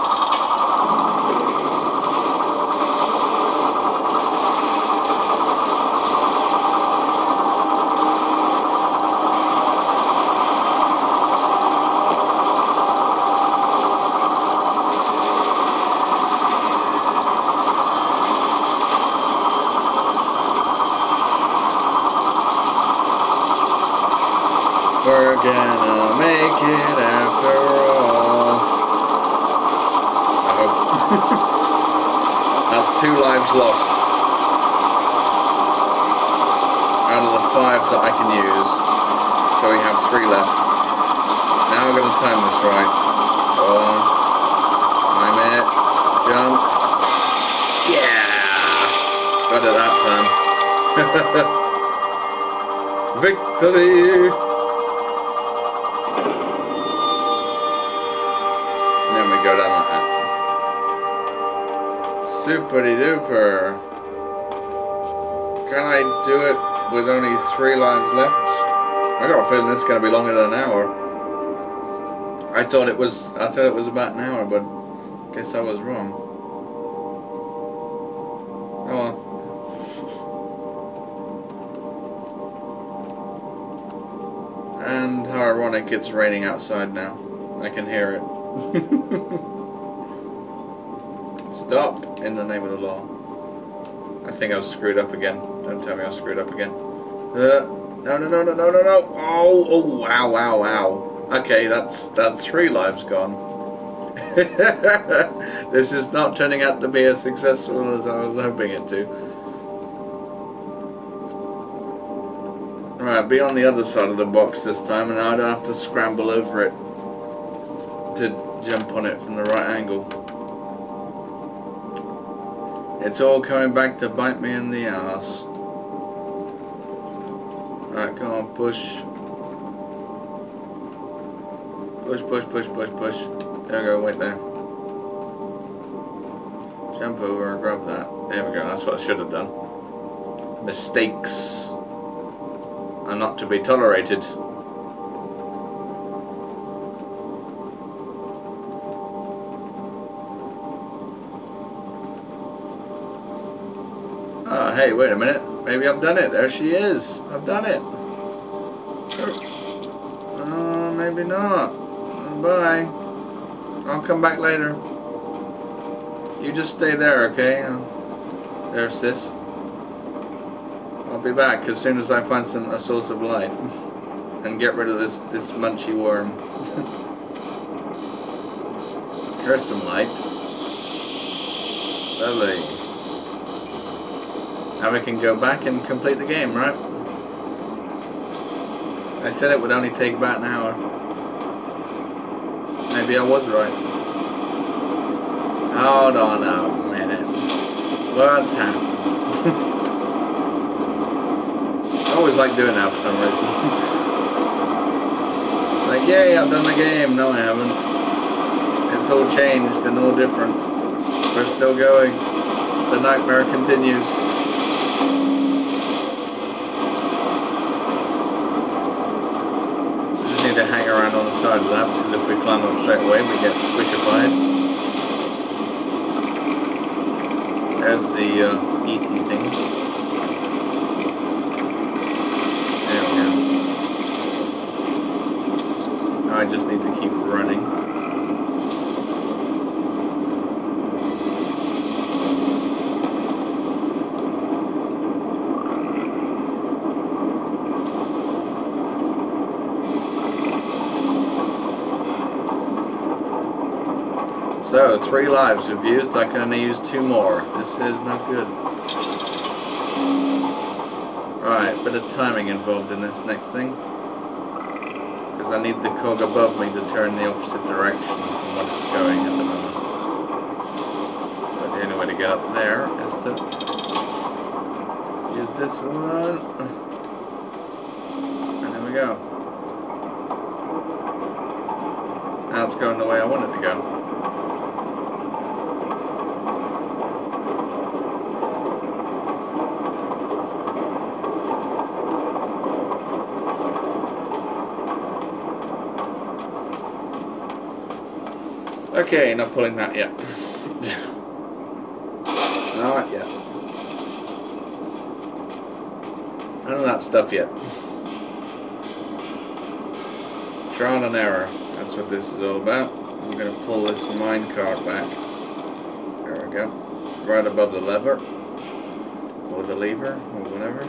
We're gonna make it after all. I hope. That's 2 lives lost out of the 5 that I can use. So we have 3 left. Now we're gonna time this right. Go on. Time it. Jump. Yeah! Got it that time. Victory! Then we go down like that. Super-de duper. Can I do it with only 3 lives left? I got a feeling this is going to be longer than an hour. I thought it was about an hour, but guess I was wrong. Oh well. And how ironic, it's raining outside now. I can hear it. Stop, in the name of the law. I think I was screwed up again. Don't tell me I was screwed up again. No. Oh, wow, wow, wow. Okay, that's 3 lives gone. This is not turning out to be as successful as I was hoping it to. Alright, be on the other side of the box this time, and I'd have to scramble over it to jump on it from the right angle. It's all coming back to bite me in the ass. Alright, come on, push. Push. There we go, wait there. Jump over, grab that. There we go, that's what I should have done. Mistakes are not to be tolerated. Oh, hey, wait a minute. Maybe I've done it. There she is. I've done it. Oh, maybe not. Bye. I'll come back later. You just stay there, okay? There's sis. I'll be back as soon as I find a source of light and get rid of this munchy worm. Here's some light. Lovely. Now we can go back and complete the game, right? I said it would only take about an hour. Maybe I was right. Hold on a minute. What's happened? I always like doing that for some reason. It's like, yay, I've done the game. No, I haven't. It's all changed and all different. We're still going. The nightmare continues. We just need to hang around on the side of that, because if we climb up straight away, we get squishified. There's the ET things. There we go. Now I just need to keep running. So, 3 lives we've used, I can only use 2 more. This is not good. Right, bit of timing involved in this next thing. Because I need the cog above me to turn the opposite direction from what it's going at the moment. But the only way to get up there is to use this one. And there we go. Now it's going the way I want it to go. Okay, not pulling that yet. Not yet. None of that stuff yet. Trial and error. That's what this is all about. I'm going to pull this minecart back. There we go. Right above the lever. Or the lever, or whatever.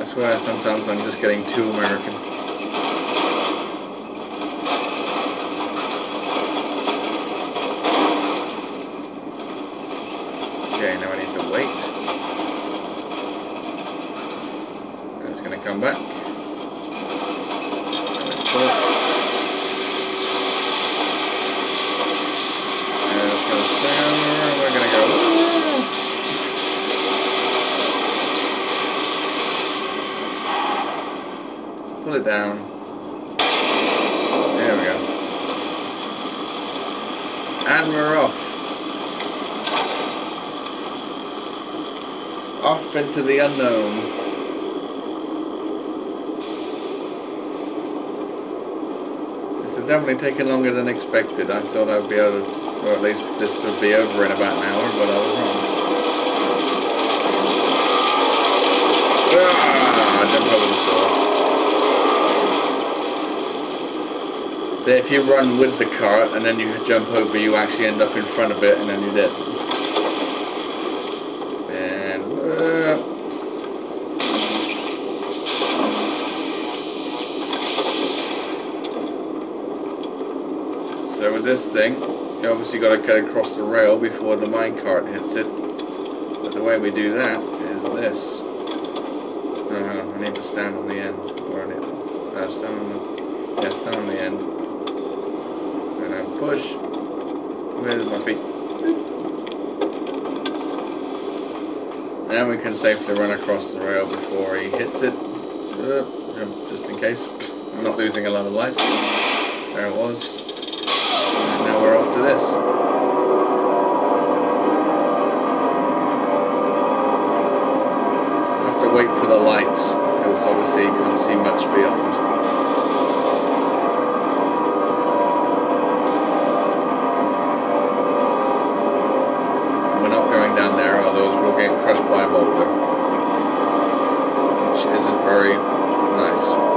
I swear sometimes I'm just getting too American. Okay, now I need to wait. It's going to come back. And it's going to center. We're going to go. Pull it down. There we go. And we're off. Off into the unknown. This has definitely taken longer than expected. I thought I'd be able to, or at least this would be over in about an hour, but I was wrong. Ah, I jumped over the saw. So if you run with the cart and then you jump over, you actually end up in front of it and then you're dead. So with this thing, you obviously got to get across the rail before the minecart hits it. But the way we do that is this. I need to stand on the end. Or stand on the end. And then push. Where's my feet? Then we can safely run across the rail before he hits it. Jump just in case. I'm not losing a lot of life. There it was. And now we're off to this. I have to wait for the light, because obviously you can't see much beyond. And we're not going down there, otherwise we'll get crushed by a boulder. Which isn't very nice.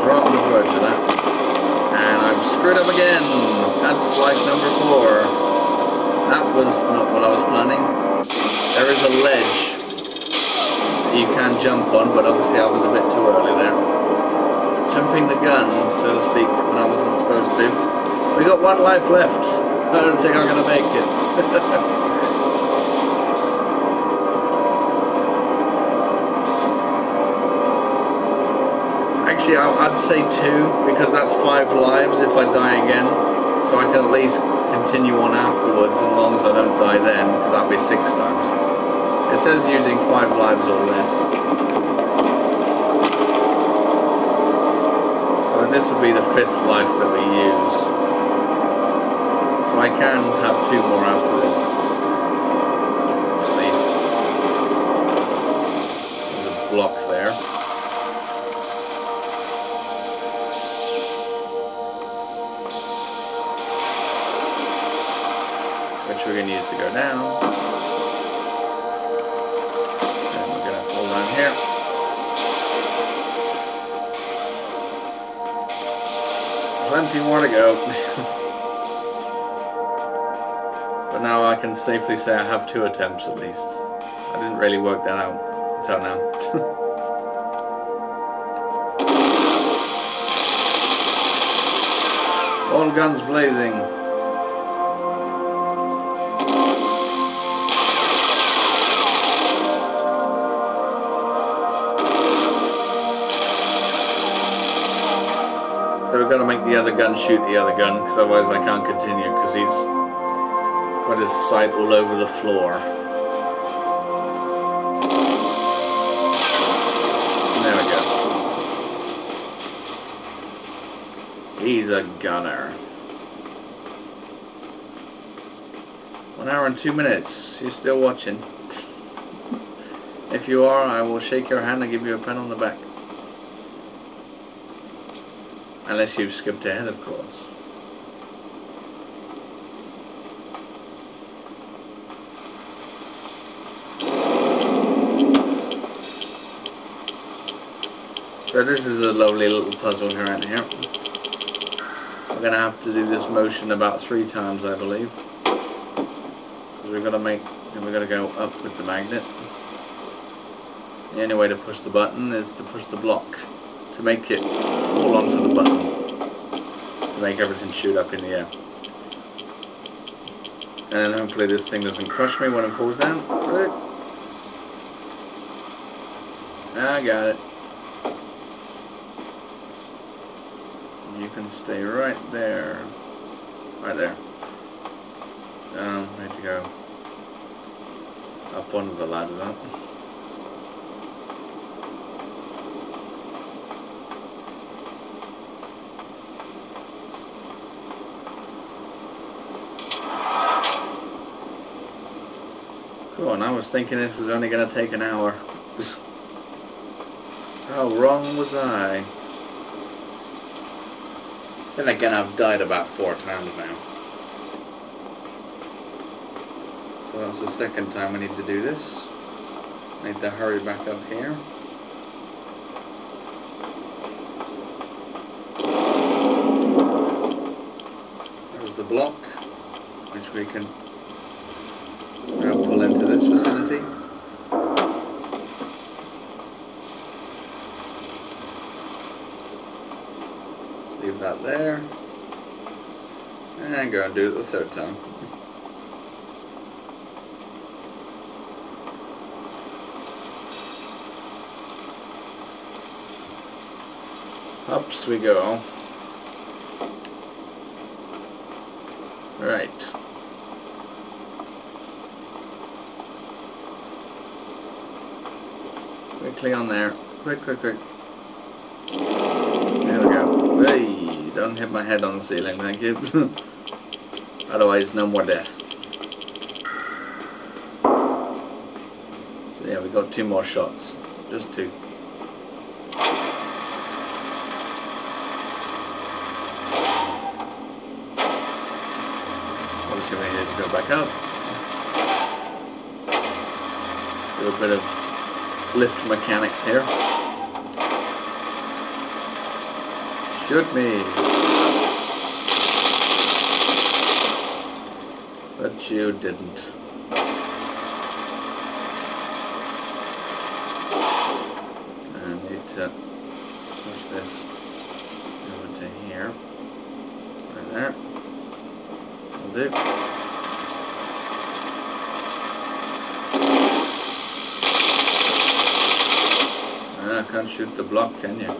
Right on the verge of that, and I've screwed up again. That's life number 4. That was not what I was planning. There is a ledge that you can jump on, but obviously I was a bit too early there. Jumping the gun, so to speak, when I wasn't supposed to. We got 1 life left. I don't think I'm going to make it. Actually, I'd say 2, because that's 5 lives if I die again. So I can at least continue on afterwards, as long as I don't die then, because that'll be 6 times. It says using 5 lives or less. So this will be the 5th life that we use. So I can have 2 more after this. At least. There's a block there. Which we're going to use to go down. And we're going to fall down here. Plenty more to go. But now I can safely say I have 2 attempts at least. I didn't really work that out until now. All guns blazing. So we've got to make the other gun shoot the other gun, because otherwise I can't continue, because he's got his sight all over the floor. There we go. He's a gunner. 1 hour and 2 minutes. You're still watching. If you are, I will shake your hand and give you a pat on the back. Unless you've skipped ahead, of course. So this is a lovely little puzzle here and here. We're going to have to do this motion about 3 times, I believe. Because we're going to go up with the magnet. The only way to push the button is to push the block, to make it fall onto the button, to make everything shoot up in the air. And then hopefully this thing doesn't crush me when it falls down. I got it. You can stay right there. Right there. I need to go up onto the ladder though. Cool, and I was thinking this was only going to take an hour. How wrong was I? Then again, I've died about 4 times now. So that's the 2nd time I need to do this. I need to hurry back up here. There's the block, which we can now pull into this vicinity. Leave that there. And go and do it the 3rd time. Ups we go. Right. Quickly on there. Quick, quick, quick. There we go. Hey, don't hit my head on the ceiling, thank you. Otherwise, no more deaths. So yeah, we got 2 more shots. Just 2. Obviously we need to go back up. Do a bit of lift mechanics here. Shoot me. But you didn't. I need to push this over to here. Right there. Will do. I can't shoot the block, can you?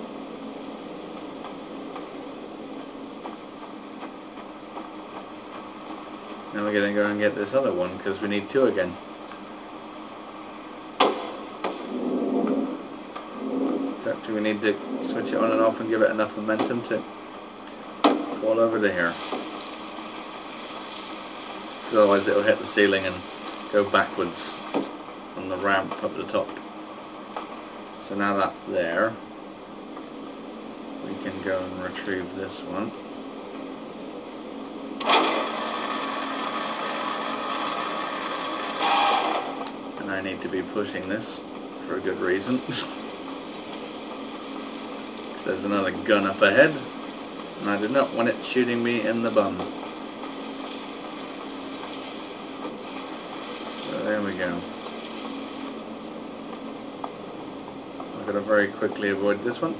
Now we're going to go and get this other one because we need 2 again. Except we need to switch it on and off and give it enough momentum to fall over to here. Because otherwise it'll hit the ceiling and go backwards on the ramp up the top. So now that's there. We can go and retrieve this one. And I need to be pushing this for a good reason. Because there's another gun up ahead, and I do not want it shooting me in the bum. So there we go. I've got to very quickly avoid this one.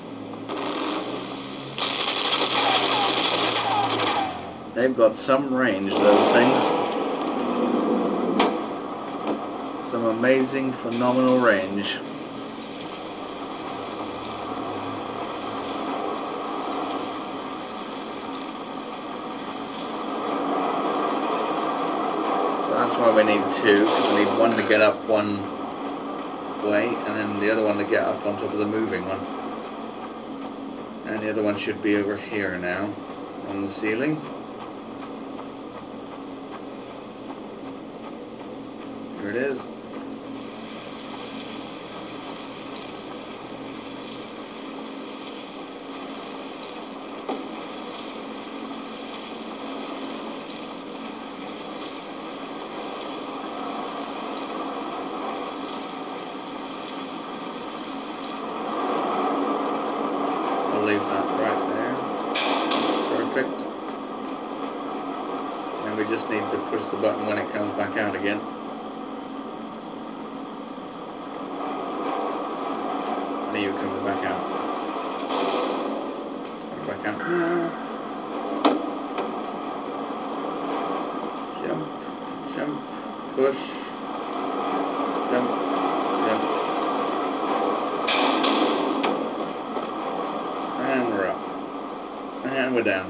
They've got some range, those things. Some amazing, phenomenal range. So that's why we need 2, because we need one to get up one way, and then the other one to get up on top of the moving one. And the other one should be over here now, on the ceiling. Here it is. I'll leave that right there. That's perfect. And we just need to push the button when it comes back out again. Are you coming back out? It's coming back out now. Jump, jump, push, jump, jump. And we're up. And we're down.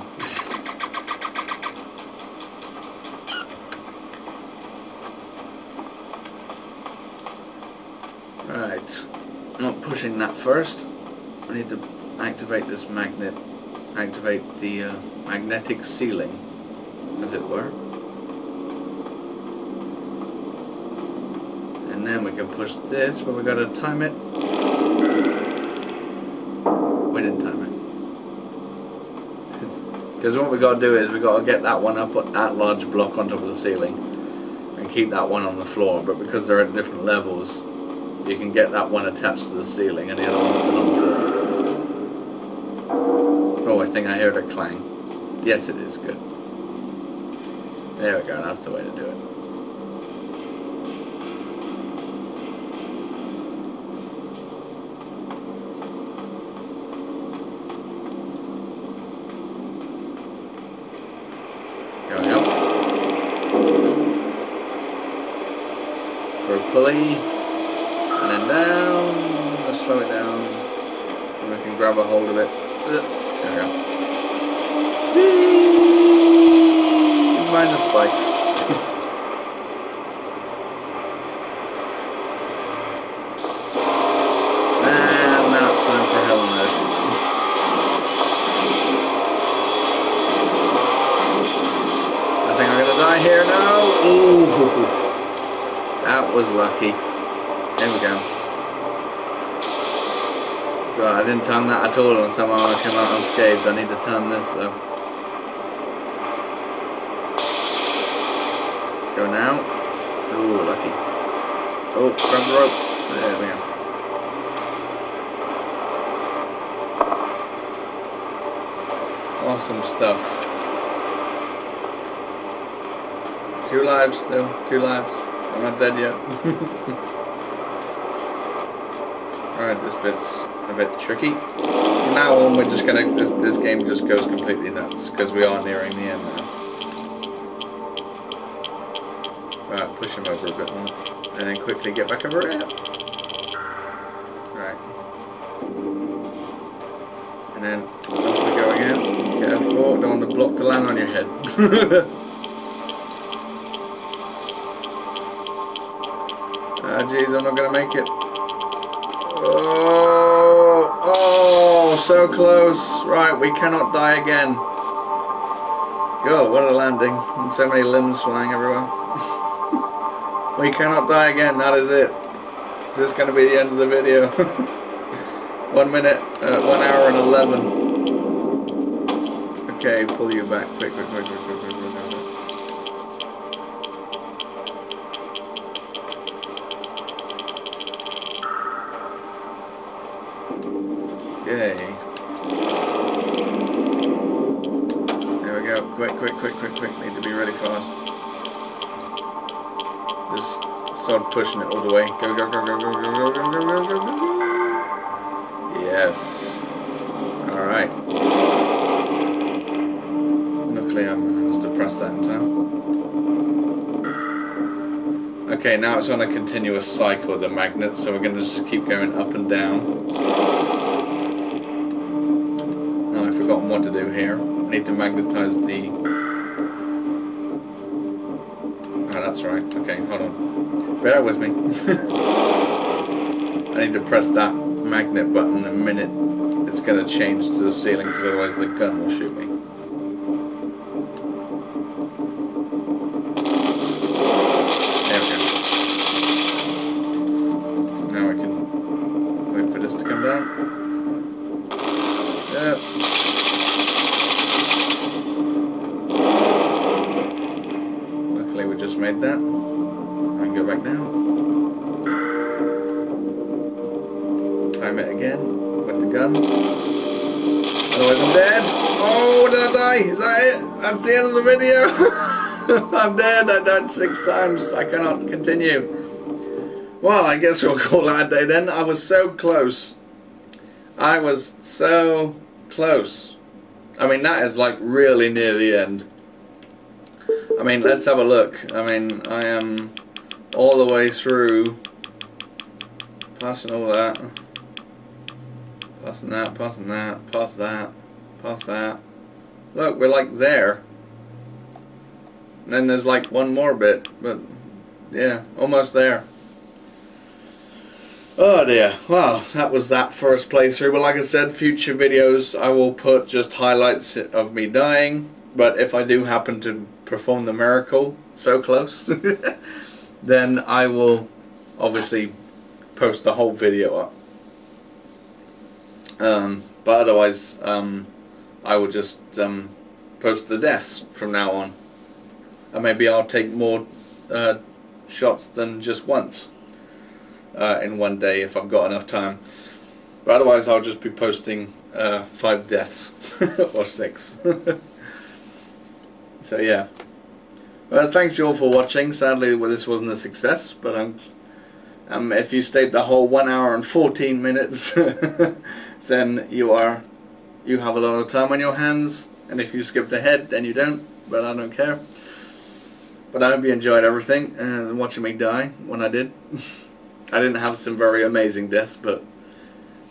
Right. Not pushing that first. I need to activate this magnet, activate the magnetic ceiling, as it were. And then we can push this, but we got to time it. We didn't time it. Because what we got to do is we got to get that one up, that large block on top of the ceiling, and keep that one on the floor. But because they're at different levels, you can get that one attached to the ceiling and the other one's still on the floor. Oh, I think I heard a clang. Yes, it is. Good. There we go. That's the way to do it. Going up. For a pulley. And then down, let's slow it down, and we can grab a hold of it. There we go. Whee! Mind the spikes. And now it's time for hell on earth. I think I'm gonna die here now. Ooh, that was lucky. There we go. God, I didn't time that at all, and somehow I came out unscathed. I need to time this though. Let's go now. Oh, lucky. Oh, grab the rope. There we go. Awesome stuff. 2 lives still. 2 lives. I'm not dead yet. Alright, this bit's a bit tricky. From now on, we're just gonna, this game just goes completely nuts, because we are nearing the end now. Alright, push him over a bit more, and then quickly get back over it. Alright. And then, up we go again. Careful, don't want the block to land on your head. Oh jeez, I'm not gonna make it. Oh, oh, so close. Right, we cannot die again. God, what a landing. And so many limbs flying everywhere. We cannot die again, that is it. Is this going to be the end of the video? 1 minute, 1 hour and 11. Okay, pull you back. Quick, quick, quick, quick, quick, quick, quick, quick. Okay. There we go. Quick, quick, quick, quick, quick. Need to be really fast. Just start pushing it all the way. Go, go, go, go, go, go, go, go, go, go, go, go. Yes. Alright. Luckily I managed to press that in time. Okay, now it's on a continuous cycle of the magnet, so we're going to just keep going up and down. Now I've forgotten what to do here. I need to magnetize the... Oh, that's right. Okay, hold on. Bear with me. I need to press that magnet button the minute it's going to change to the ceiling, because otherwise the gun will shoot me. There we go. Now I can wait for this to come down. Yep. Luckily we just made that. I can go back now. Time it again with the gun. Otherwise I'm dead. Oh, did I die? Is that it? That's the end of the video. I'm dead. I died 6 times. I cannot continue. Well, I guess we'll call that a day then. I was so close. I was so close. I mean, that is like really near the end. I mean, let's have a look. I mean, I am all the way through, passing all that, passing that, passing that, past that, past that. Look, we're like there. And then there's like one more bit, but yeah, almost there. Oh dear. Well, that was that first playthrough. But like I said, future videos I will put just highlights of me dying. But if I do happen to perform the miracle, so close, then I will obviously post the whole video up. But otherwise, I will just post the deaths from now on. And maybe I'll take more shots than just once in one day if I've got enough time. But otherwise I'll just be posting 5 deaths or 6. So yeah. Well, thanks you all for watching. Sadly, well, this wasn't a success, but if you stayed the whole 1 hour and 14 minutes, then you have a lot of time on your hands. And if you skipped ahead, then you don't. But I don't care. But I hope you enjoyed everything and watching me die when I did. I didn't have some very amazing deaths, but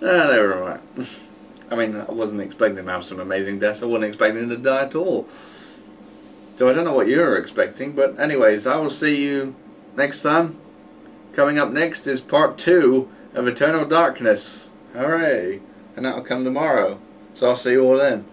they were alright. I mean, I wasn't expecting to have some amazing deaths. I wasn't expecting to die at all. So I don't know what you were expecting, but anyways, I will see you next time. Coming up next is part 2 of Eternal Darkness. Hooray! And that'll come tomorrow. So I'll see you all then.